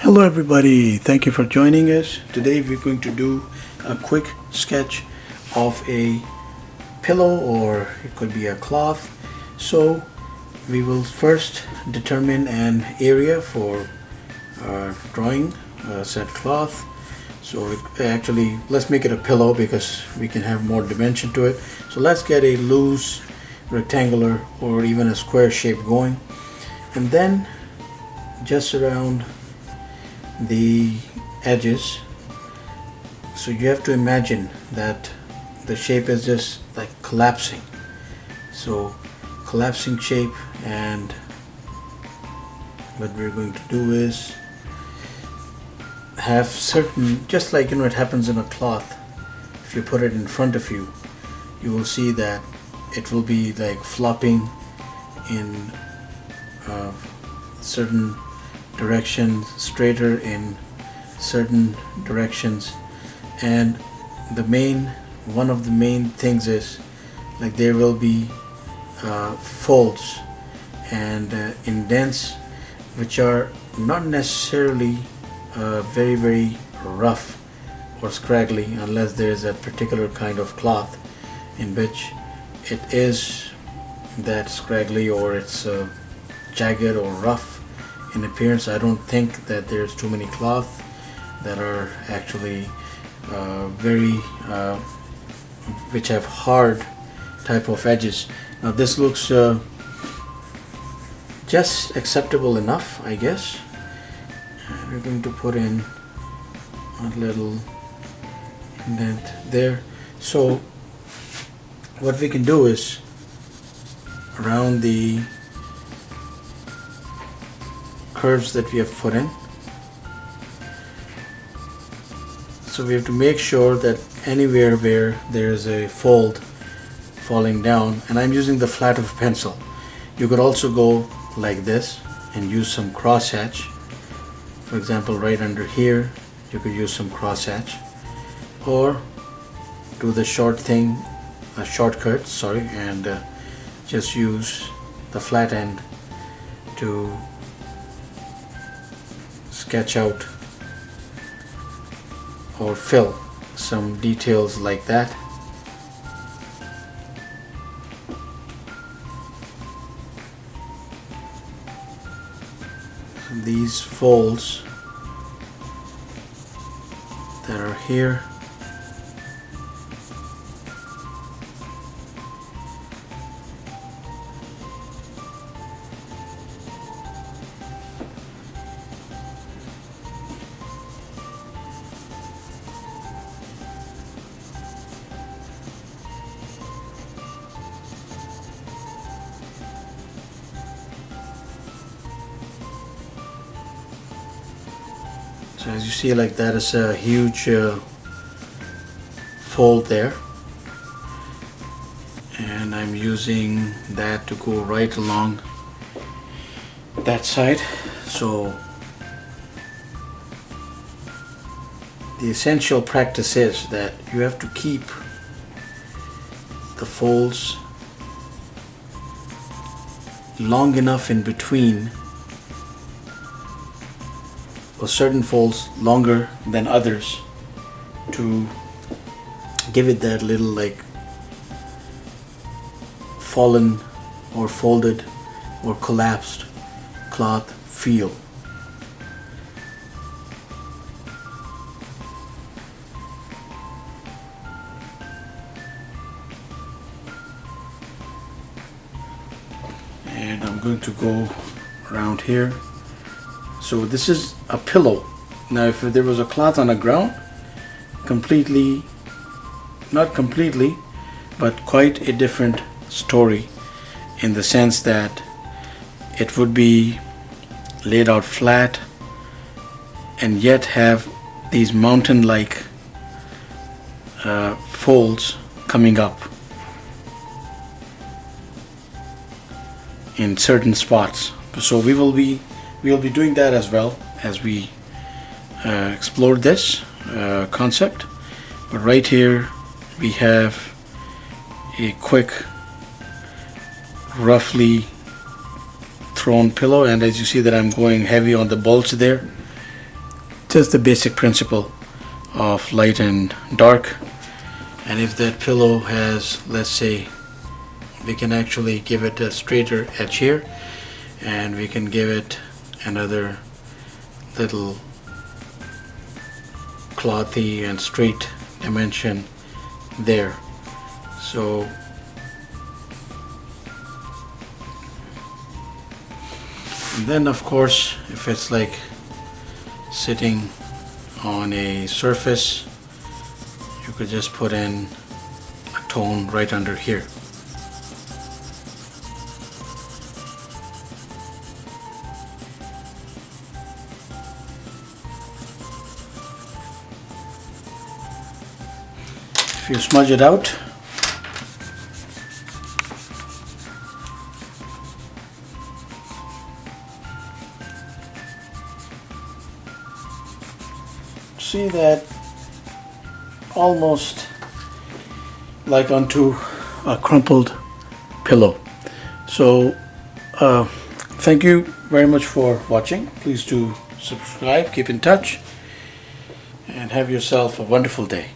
Hello everybody, thank you for joining us. Today we're going to do a quick sketch of a pillow, or it could be a cloth. So we will first determine an area for drawing said cloth. So actually let's make it a pillow because we can have more dimension to it. So let's get a loose rectangular or even a square shape going, and then just around the edges. So you have to imagine that the shape is just like collapsing. So collapsing shape, and what we're going to do is have certain, just like it happens in a cloth. If you put it in front of you, you will see that it will be like flopping in certain directions, straighter in certain directions, and one of the main things is like there will be folds and indents which are not necessarily very rough or scraggly, unless there is a particular kind of cloth in which it is that scraggly or it's jagged or rough in appearance. I don't think that there's too many cloth that are actually which have hard type of edges. Now this looks just acceptable enough, I guess. And we're going to put in a little indent there. So what we can do is around the curves that we have put in, so we have to make sure that anywhere where there is a fold falling down, and I'm using the flat of a pencil. You could also go like this and use some crosshatch. For example, right under here you could use some crosshatch, or do the shortcut, and just use the flat end to sketch out or fill some details like that. These folds that are here, so as you see, like that is a huge fold there, and I'm using that to go right along that side. So the essential practice is that you have to keep the folds long enough in between, or certain folds longer than others, to give it that little like fallen or folded or collapsed cloth feel. And I'm going to go around here. So this is a pillow. Now if there was a cloth on the ground, not completely, but quite a different story, in the sense that it would be laid out flat and yet have these mountain-like folds coming up in certain spots. So we will be doing that as well as we explore this concept. But right here we have a quick, roughly thrown pillow, and as you see that I'm going heavy on the bolts there, just the basic principle of light and dark. And if that pillow has, let's say, we can actually give it a straighter edge here, and we can give it another little clothy and straight dimension there. So and then of course, if it's like sitting on a surface, you could just put in a tone right under here. If you smudge it out, see that almost like onto a crumpled pillow. So thank you very much for watching. Please do subscribe, keep in touch, and have yourself a wonderful day.